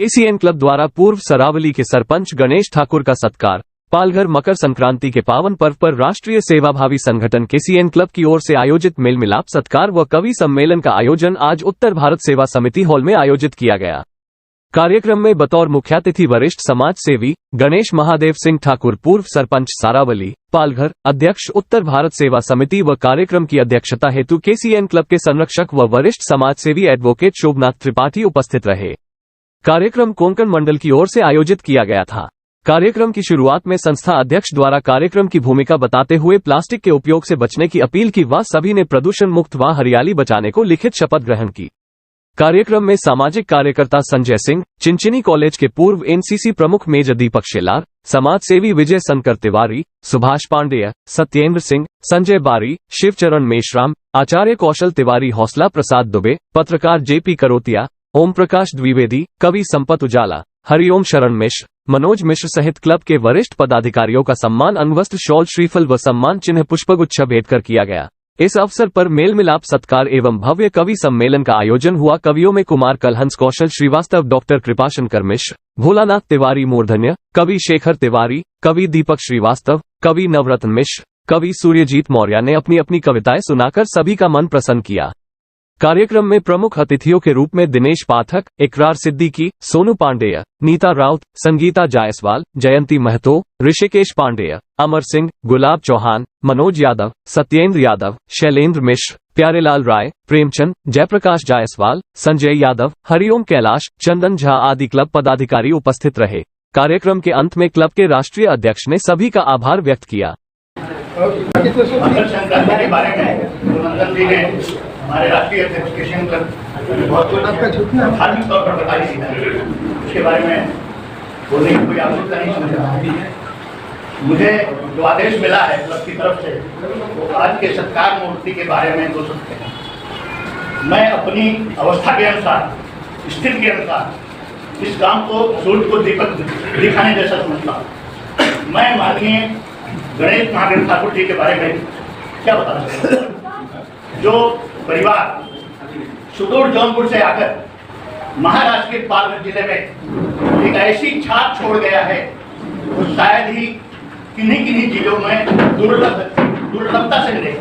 KCN club द्वारा पूर्व सरावली के सरपंच गणेश ठाकुर का सत्कार। पालघर मकर संक्रांति के पावन पर्व पर राष्ट्रीय सेवाभावी संगठन केसीएन क्लब की ओर से आयोजित मेल मिलाप सत्कार व कवि सम्मेलन का आयोजन आज उत्तर भारत सेवा समिति हॉल में आयोजित किया गया। कार्यक्रम में बतौर मुख्यातिथि वरिष्ठ समाज सेवी गणेश महादेव सिंह ठाकुर, पूर्व सरपंच सारावली पालघर, अध्यक्ष उत्तर भारत सेवा समिति व कार्यक्रम की अध्यक्षता हेतु केसीएन क्लब के संरक्षक व वरिष्ठ समाज सेवी एडवोकेट शोभनाथ त्रिपाठी उपस्थित रहे। कार्यक्रम कोंकण मंडल की ओर से आयोजित किया गया था। कार्यक्रम की शुरुआत में संस्था अध्यक्ष द्वारा कार्यक्रम की भूमिका बताते हुए प्लास्टिक के उपयोग से बचने की अपील की व सभी ने प्रदूषण मुक्त व हरियाली बचाने को लिखित शपथ ग्रहण की। कार्यक्रम में सामाजिक कार्यकर्ता संजय सिंह, चिंचिनी कॉलेज के पूर्व एनसीसी प्रमुख मेजर दीपक शेलार, समाज सेवी विजय शंकर तिवारी, सुभाष पांडेय, सत्येंद्र सिंह, संजय बारी, शिवचरण मेश्राम, आचार्य कौशल तिवारी, हौसला प्रसाद दुबे, पत्रकार जेपी करोतिया, ओम प्रकाश द्विवेदी, कवि संपत उजाला, हरिओम शरण मिश्र, मनोज मिश्र सहित क्लब के वरिष्ठ पदाधिकारियों का सम्मान अंगवस्त्र, शॉल, श्रीफल व सम्मान चिन्ह पुष्पगुच्छ भेंट कर किया गया। इस अवसर पर मेल मिलाप सत्कार एवं भव्य कवि सम्मेलन का आयोजन हुआ। कवियों में कुमार कलहंस, कौशल श्रीवास्तव, डॉक्टर कृपाशंकर मिश्र, भोलानाथ तिवारी मूर्धन्य, कवि शेखर तिवारी, कवि दीपक श्रीवास्तव, कवि नवरत्न मिश्र, कवि सूर्यजीत मौर्य ने अपनी अपनी कविताएं सुनाकर सभी का मन प्रसन्न किया। कार्यक्रम में प्रमुख अतिथियों के रूप में दिनेश पाठक, इकरार सिद्दीकी, सोनू पांडेय, नीता राउत, संगीता जायसवाल, जयंती महतो, ऋषिकेश पांडेय, अमर सिंह, गुलाब चौहान, मनोज यादव, सत्येंद्र यादव, शैलेंद्र मिश्र, प्यारेलाल राय, प्रेमचंद, जयप्रकाश जायसवाल, संजय यादव, हरिओम कैलाश, चंदन झा आदि क्लब पदाधिकारी उपस्थित रहे। कार्यक्रम के अंत में क्लब के राष्ट्रीय अध्यक्ष ने सभी का आभार व्यक्त किया। हमारे राष्ट्रीय अध्यक्ष केसीएन क्लब बहुत धार्मिक तौर पर बताई थी, उसके बारे में बोलने की कोई आवश्यकता नहीं समझ रहा है। मुझे जो आदेश मिला है क्लब की तरफ से, वो आज के सत्कार मूर्ति के बारे में दो सकते हैं। मैं अपनी अवस्था के अनुसार, स्थिति के अनुसार इस काम को सूर्य को दीपक दिखाने जैसा समझता हूँ। मैं माननीय गणेश महादेव ठाकुर जी के बारे में क्या बता सकता हूँ। जो परिवार सुदूर जौनपुर से आकर महाराष्ट्र के पालघर जिले में एक ऐसी छाप छोड़ गया है, वो शायद ही किन्हीं जिलों में दुर्लभता से मिले।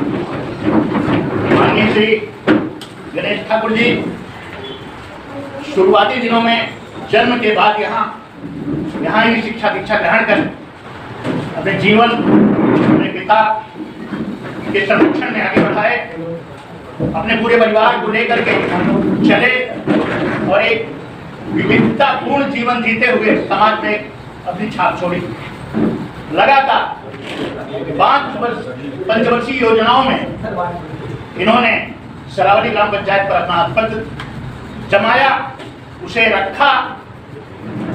माननीय श्री गणेश ठाकुर जी शुरुआती दिनों में जन्म के बाद यहाँ ही शिक्षा दीक्षा ग्रहण कर अपने जीवन अपने पिता के संरक्षण में आगे बढ़ाए, अपने पूरे परिवार को लेकर के चले और एक विविधतापूर्ण जीवन जीते हुए समाज में अपनी छाप छोड़ी। लगातार 5 पंचवर्षीय योजनाओं में इन्होंने सरावली ग्राम पंचायत पर अपना पद जमाया, उसे रखा।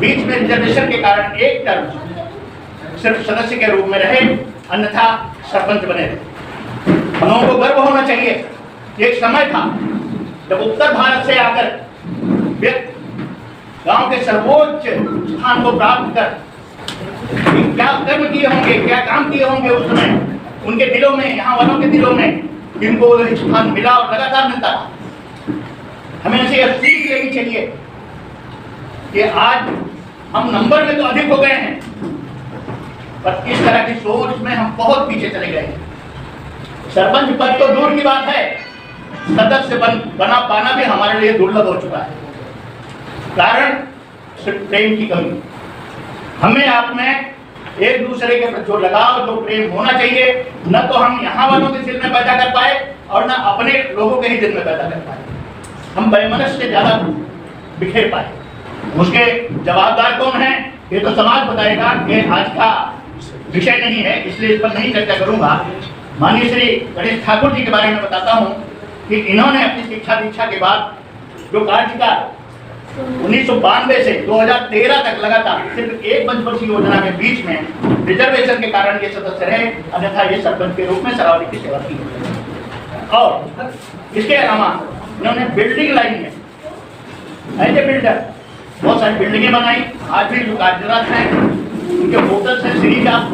बीच में रिजर्वेशन के कारण एक टर्म सिर्फ सदस्य के रूप में रहे, अन्यथा सरपंच बने रहे। लोगों को गर्व होना चाहिए। एक समय था जब उत्तर भारत से आकर व्यक्ति गांव के सर्वोच्च स्थान को प्राप्त कर क्या कर्म किए होंगे, क्या काम किए होंगे उस समय उनके दिलों में, यहाँ वालों के दिलों में इनको स्थान मिला और लगातार मिलता था। हमें ऐसी सीख लेनी चाहिए कि आज हम नंबर में तो अधिक हो गए हैं, पर इस तरह की सोच में हम बहुत पीछे चले गए हैं। सरपंच पद तो दूर की बात है, सदस्य बना पाना भी हमारे लिए दुर्लभ हो चुका है। कारण सिर्फ प्रेम की कमी। हमें आप में एक दूसरे के प्रति जो लगाव, जो प्रेम होना चाहिए, न तो हम यहाँ वालों के दिल में पैदा कर पाए और न अपने लोगों के ही दिल में पैदा कर पाए। हम वैमनस्य से ज्यादा बिखेर पाए। उसके जवाबदार कौन है, ये तो समाज बताएगा। ये आज का विषय नहीं है, इसलिए इस पर नहीं चर्चा करूंगा। माननीय श्री गणेश ठाकुर जी के बारे में बताता हूं कि इन्होंने अपनी शिक्षा दीक्षा के बाद जो कार्यकाल 1992 से 2013 तक लगातार सिर्फ एक पंचवर्षीय योजना के बीच में रिजर्वेशन के कारण ये सदस्य रहे, अन्यथा ये सरपंच के रूप में सरावली की सेवा की। और इसके अलावा इन्होंने बिल्डिंग लाइन में एज ए बिल्डर बहुत सारी बिल्डिंगें बनाई। आज भी जो कार्यरत हैं उनके होटल्स हैं, सीरीज आप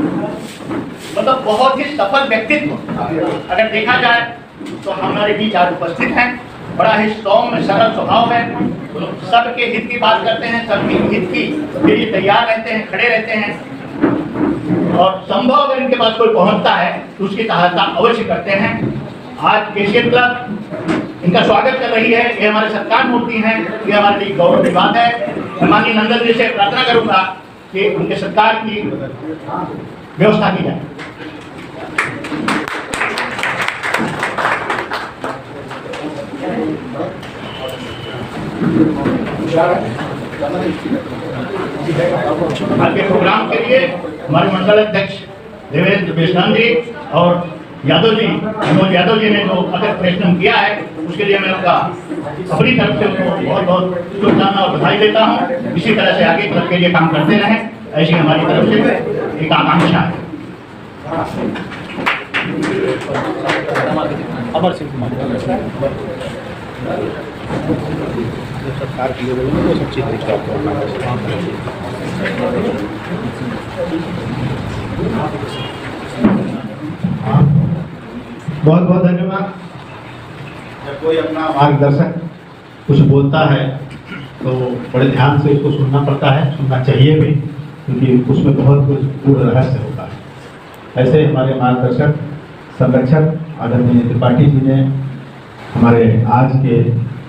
मतलब बहुत ही सफल व्यक्तित्व अगर देखा जाए तो हमारे बीच आज उपस्थित हैं। बड़ा ही सौम्य सरल स्वभाव है, सबके हित की बात करते हैं, सबके हित की के लिए तैयार रहते हैं, खड़े रहते हैं और संभव अगर इनके पास कोई पहुंचता है तो उसकी सहायता अवश्य करते हैं। आज केसीएन क्लब इनका स्वागत कर रही है। ये हमारे सत्कार मूर्ति हैं, ये हमारे लिए गौरव की बात है। मैं माननीय नंदन जी से प्रार्थना करूंगा कि उनके सत्कार की व्यवस्था की जाए। आज के प्रोग्राम के लिए हमारे मंडल अध्यक्ष देवेंद्र बेस्वान जी और यादव जी, मनोज यादव जी ने जो अगर प्रयत्न किया है उसके लिए मैं उनका अपनी तरफ से उनको बहुत बहुत शुभकामना और बधाई देता हूँ। इसी तरह से आगे क्लब के लिए काम करते रहें, ऐसी हमारी तरफ से एक आकांक्षा है। अमर सिंह सरकार की अच्छी बहुत बहुत धन्यवाद। जब कोई अपना मार्गदर्शक कुछ बोलता है तो बड़े ध्यान से उसको सुनना पड़ता है, सुनना चाहिए भी, क्योंकि उसमें बहुत कुछ पूर्ण रहस्य होता है। ऐसे हमारे मार्गदर्शक संरक्षक आदरणीय त्रिपाठी जी ने हमारे आज के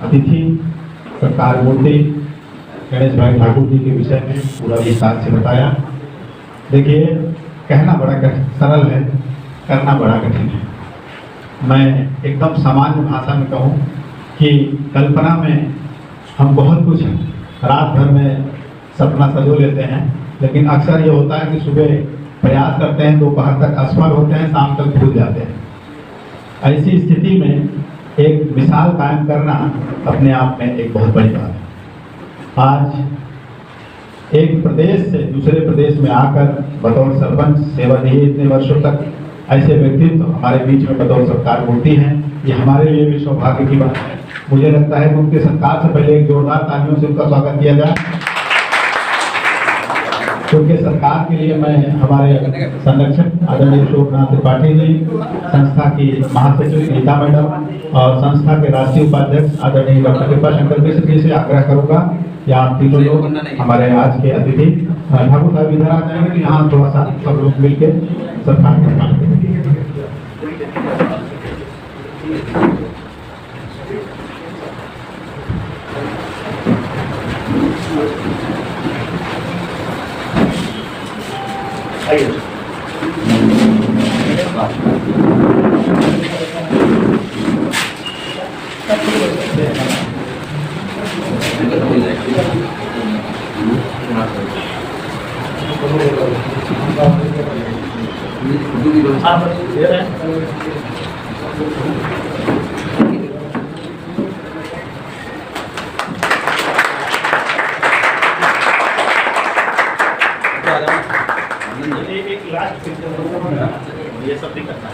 अतिथि सत्कार मूर्ति गणेश भाई ठाकुर जी के विषय में पूरा विस्तार से बताया। देखिए, कहना बड़ा सरल है, करना बड़ा कठिन है। मैं एकदम सामान्य भाषा में कहूँ कि कल्पना में हम बहुत कुछ रात भर में सपना सजो लेते हैं, लेकिन अक्सर ये होता है कि सुबह प्रयास करते हैं, दोपहर तक असफल होते हैं, शाम तक भूल जाते हैं। ऐसी स्थिति में एक मिसाल कायम करना अपने आप में एक बहुत बड़ी बात है। आज एक प्रदेश से दूसरे प्रदेश में आकर बतौर सरपंच सेवा दी इतने वर्षों तक, ऐसे व्यक्तित्व हमारे बीच में बतौर सत्कार मूर्ति हैं। ये हमारे लिए भी सौभाग्य की बात है। मुझे लगता है कि उनके सत्कार से पहले एक जोरदार तालियों से उनका स्वागत किया जाए। उनके सत्कार के लिए मैं हमारे संरक्षक आदरणीय शोभनाथ त्रिपाठी जी, संस्था की महासचिव गीता मैडम और संस्था के राष्ट्रीय उपाध्यक्ष आदरणीय डॉक्टर कृपा शंकर मिश्र जी से आग्रह करूंगा कि आप तीनों लोग हमारे आज के अतिथि ठाकुर साहब इधर आ जाएंगे तो यहाँ थोड़ा सा सब लोग मिलकर सत्कार करेंगे। एक लास्ट ये सब भी करना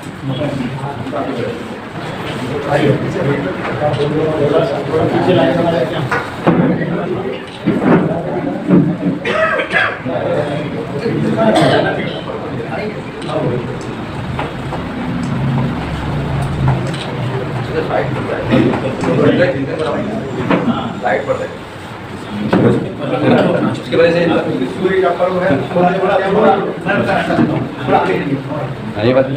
लाइट पड़ता है उसके वजह से ये बात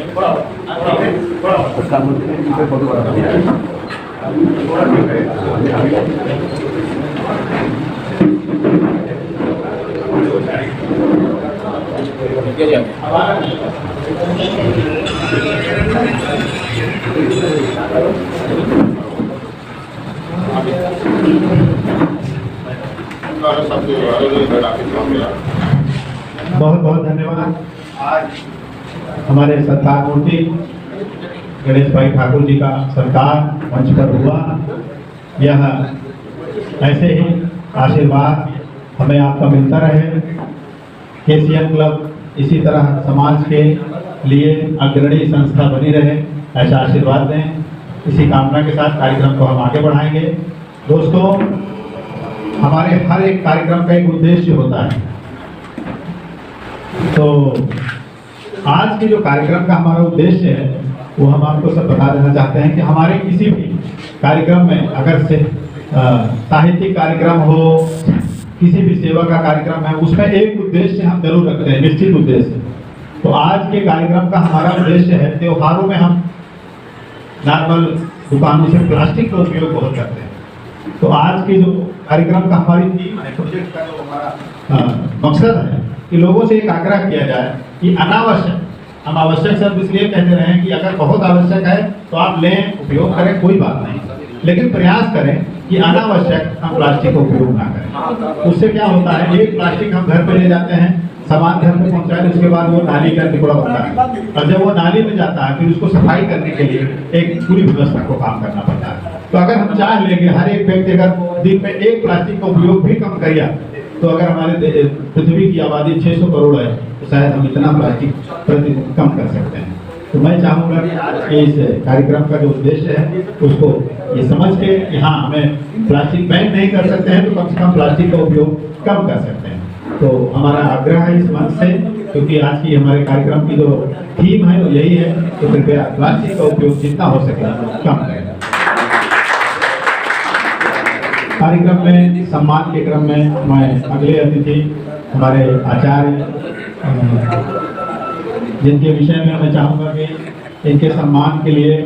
बहुत बहुत धन्यवाद। आज हमारे सत्कार मूर्ति गणेश भाई ठाकुर जी का सत्कार मंच पर हुआ। यह ऐसे ही आशीर्वाद हमें आपका मिलता रहे। केसीएन क्लब इसी तरह समाज के लिए अग्रणी संस्था बनी रहे, ऐसा आशीर्वाद दें। इसी कामना के साथ कार्यक्रम को हम आगे बढ़ाएंगे। दोस्तों, हमारे हर एक कार्यक्रम का एक उद्देश्य होता है। तो आज के जो कार्यक्रम का हमारा उद्देश्य है वो हम आपको सब बता देना चाहते हैं कि हमारे किसी भी कार्यक्रम में अगर से साहित्यिक कार्यक्रम हो, किसी भी सेवा का कार्यक्रम है, उसमें एक उद्देश्य हम जरूर रखते हैं, निश्चित उद्देश्य। तो आज के कार्यक्रम का हमारा उद्देश्य है, त्योहारों में हम नॉर्मल दुकानों से प्लास्टिक का उपयोग बहुत करते हैं। तो आज के जो कार्यक्रम का हमारी थीम है, प्रोजेक्ट का जो हमारा मकसद है कि लोगों से एक आग्रह किया जाए कि अनावश्यक, हम आवश्यक शब्द इसलिए कहते रहे हैं कि अगर बहुत आवश्यक है तो आप लें, उपयोग करें, कोई बात नहीं, लेकिन प्रयास करें कि अनावश्यक हम प्लास्टिक का उपयोग ना करें। उससे क्या होता है, एक प्लास्टिक हम घर पे ले जाते हैं, सामान घर पे पहुंचाए, उसके बाद वो नाली का टुकड़ा बनता है, और जब वो नाली में जाता है फिर उसको सफाई करने के लिए एक पूरी व्यवस्था को काम करना पड़ता है। तो अगर हम चाह लेंगे हर एक व्यक्ति अगर दिन में एक प्लास्टिक का उपयोग भी कम करिए, तो अगर हमारे पृथ्वी की आबादी 600 करोड़ है तो शायद हम इतना प्लास्टिक प्रतिदिन कम कर सकते हैं। तो मैं चाहूँगा कि आज के इस कार्यक्रम का जो उद्देश्य है उसको ये समझ के कि हाँ, हमें प्लास्टिक बैन नहीं कर सकते हैं तो कम से कम प्लास्टिक का उपयोग कम कर सकते हैं। तो हमारा आग्रह है इस मंच से, क्योंकि आज की हमारे कार्यक्रम की जो थीम है वो यही है, तो कृपया प्लास्टिक का उपयोग जितना हो सके कम करें। कार्यक्रम में सम्मान के क्रम में मैं अगले अतिथि हमारे आचार्य जिनके विषय में मैं चाहूँगा कि इनके सम्मान के लिए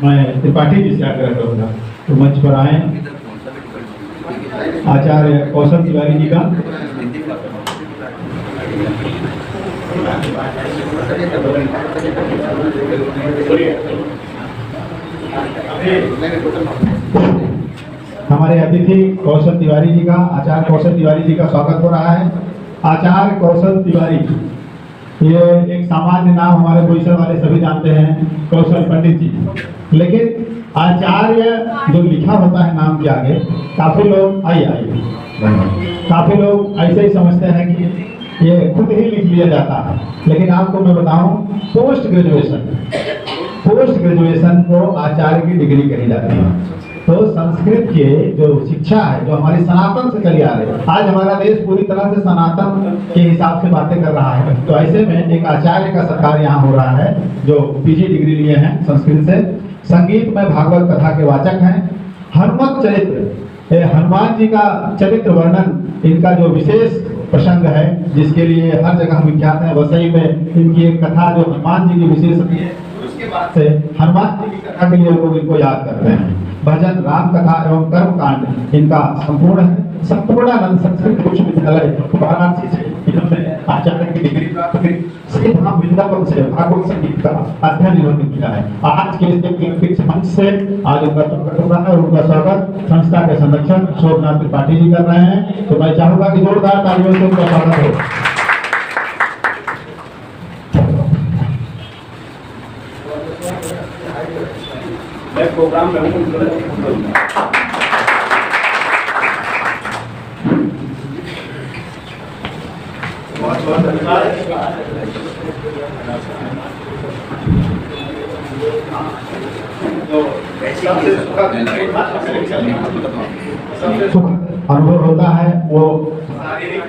मैं त्रिपाठी जी से आग्रह करूँगा तो मंच पर आए आचार्य कौशल तिवारी जी का। हमारे अतिथि कौशल तिवारी जी का, आचार्य कौशल तिवारी जी का स्वागत हो रहा है। आचार्य कौशल तिवारी ये एक सामान्य नाम हमारे बोईसर वाले सभी जानते हैं, कौशल पंडित जी, लेकिन आचार्य जो लिखा होता है नाम के आगे काफी लोग काफी लोग ऐसे ही समझते हैं कि ये खुद ही लिख लिया जाता है, लेकिन आपको मैं बताऊं पोस्ट ग्रेजुएशन को आचार्य की डिग्री कही जाती है। तो संस्कृत के जो शिक्षा है जो हमारी सनातन से चली आ रही है, आज हमारा देश पूरी तरह से सनातन के हिसाब से बातें कर रहा है, तो ऐसे में एक आचार्य का सत्कार यहाँ हो रहा है जो पीजी डिग्री लिए हैं संस्कृत से। संगीत में भागवत कथा के वाचक हैं। हनुमत चरित्र, हनुमान जी का चरित्र वर्णन इनका जो विशेष प्रसंग है जिसके लिए हर जगह हम विख्यात हैं। वसई में इनकी एक कथा जो हनुमान जी की विशेष है, उसके बाद से हनुमान जी की कथा के लिए लोग इनको याद करते हैं। भजन, राम कथा एवं कर्म कांड इनका संपूर्ण है। संपूर्णानंद संस्कृत विश्वविद्यालय वाराणसी से इन्होंने आचार्य की डिग्री प्राप्त की। श्री धाम वृंदावन से भागवत संगीत का अध्ययन इन्होंने किया है। आज के इस मंच से आज उनका स्वागत हो रहा है और उनका स्वागत संस्था के संरक्षक शोभनाथ त्रिपाठी जी कर रहे हैं। तो मैं चाहूंगा कि जोरदार तालियों से उनका स्वागत हो। प्रोग्राम में बहुत बहुत धन्यवाद। अनुभव होता है वो शारीरिक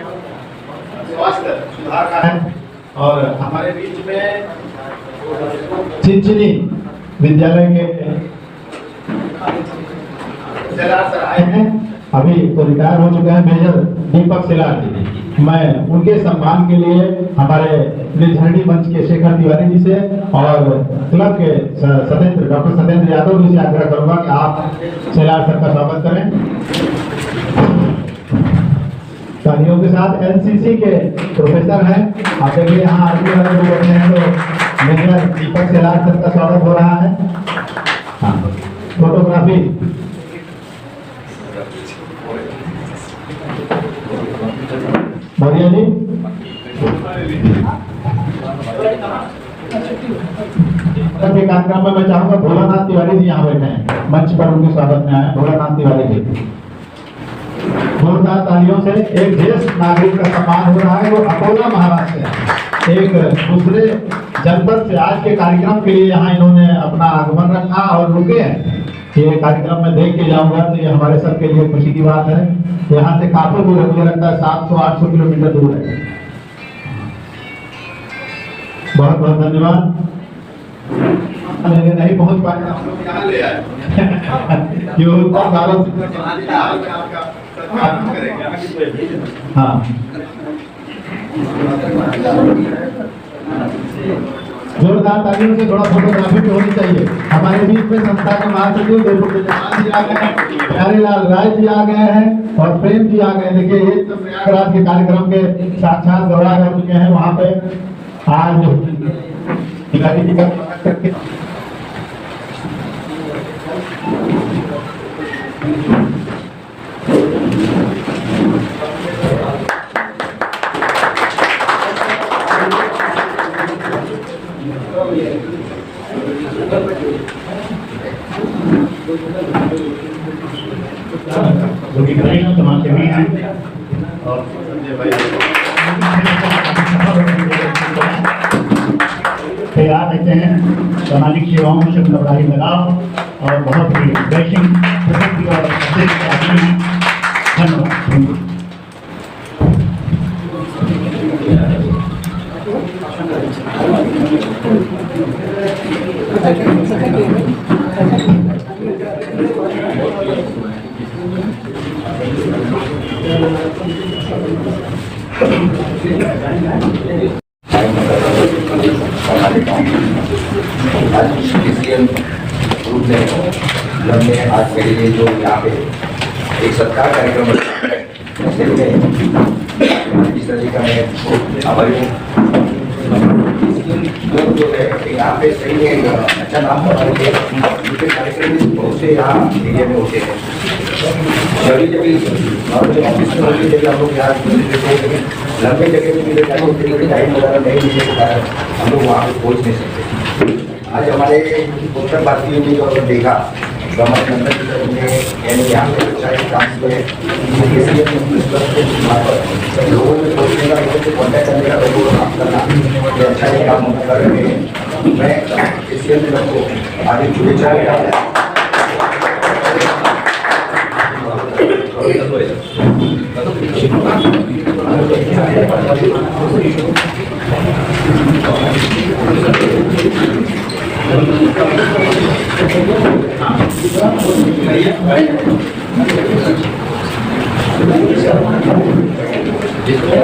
स्वास्थ्य सुधार का है। और हमारे बीच में चिंचिनी विद्यालय के सेलार सर आए हैं, अभी तो रिटायर हो चुके हैं, मेजर दीपक सेलार जी। मैं उनके सम्मान के लिए हमारे निर्धरणी मंच के शेखर तिवारी जी से और क्लब के सत्येंद्र डॉक्टर सत्येंद्र यादव जी से आग्रह करूंगा कि आप सेलार सर का स्वागत करें। तालियों के साथ एनसीसी के प्रोफेसर हैं, आप देखिए यहाँ आर्मी वाले लोग बैठे हैं, तो मेजर दीपक सेलार सर का स्वागत हो रहा है। हाँ, फोटोग्राफी बढ़िया जी। कार्यक्रम में मैं चाहूंगा भोलानाथ तिवारी जी यहाँ बैठे हैं, मंच पर उनके स्वागत में आए भोलानाथ तिवारी जी। जोरदार तालियों से। एक ज्येष्ठ नागरिक का सम्मान हो रहा है, वो अकोला महाराष्ट्र से एक दूसरे जनपद से आज के कार्यक्रम के लिए यहाँ इन्होंने अपना आगमन रखा और रुके हैं। ये कार्यक्रम में देख के जाऊंगा तो ये हमारे सबके लिए खुशी की बात है। यहाँ से काफी दूर है, मुझे लगता है 700-800 किलोमीटर दूर है। बहुत बहुत धन्यवाद। लेकिन नहीं पहुंच पाए हम लोग यहाँ ले आए क्यों सालों से हाँ जोरदार तालियों से थोड़ा फोटोग्राफी भी होनी चाहिए। हमारे बीच में संस्था के महासचिव जी आ गए हैं, प्यारेलाल राय जी आ गए हैं और प्रेम जी आ गए। देखिए ये तो प्रयागराज के कार्यक्रम के साक्षात गवाह रह चुके हैं। वहाँ पे आज जी का करके जो कि करेगा समाज सेवी हैं और तैयार रहते हैं सामाजिक सेवाओं से अपना भारी लगाओ और बहुत ही वैश्विक प्रसिद्धि और प्रसिद्ध आदमी हैं। धन्यवाद। आज सीएम ग्रुप ने हमने आज मेरे लिए जो यहाँ पे एक सत्कार कार्यक्रम ऐसे में इस तरह का मैं आभारी हूँ। लोग जो है यहाँ पे सही में अच्छा नाम हमारे कार्यक्रम बहुत से यहाँ एरिया में होते हैं। जब ऑफिस में होती है हम लोग यहाँ लंबे जगह में मिले जाते टाइम वगैरह नहीं मिलने के कारण हम लोग वहाँ पे पहुँच नहीं सकते। आज हमारे उत्तर भारतीयों ने जो देखा तो हमारे नंबर की तरफ में यानी यहाँ पे अच्छा एक काम किया है। लोगों में सोचने का लोगों से कॉन्टैक्ट करने का लोगों को काम करना ये अच्छा एक काम कर रहे हैं। मैं इसके अंदर को आगे शुभेच्छा देता ठीक है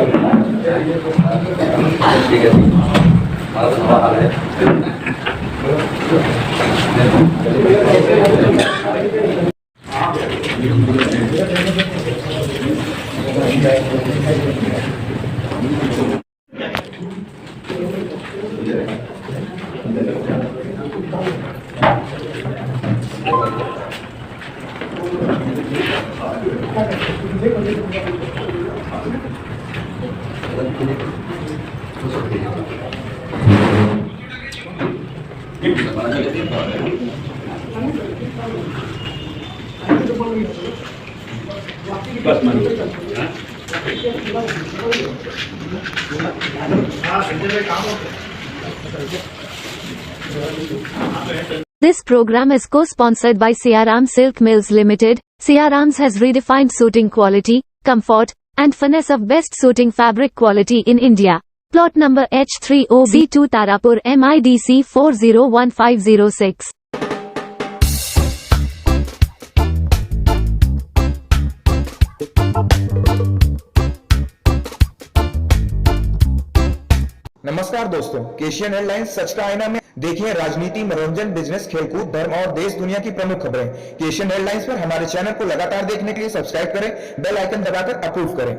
This program is co-sponsored by Siaram Silk Mills Limited. Siarams has redefined suiting quality, comfort, and finesse of best suiting fabric quality in India. Plot number H30B2 Tarapur MIDC 401506. नमस्कार दोस्तों, केशियन एयरलाइंस सच का आईना में देखिए राजनीति, मनोरंजन, बिजनेस, खेलकूद, धर्म और देश दुनिया की प्रमुख खबरें। केशियन एयरलाइंस पर हमारे चैनल को लगातार देखने के लिए सब्सक्राइब करें, बेल आइकन दबाकर अप्रूव करें।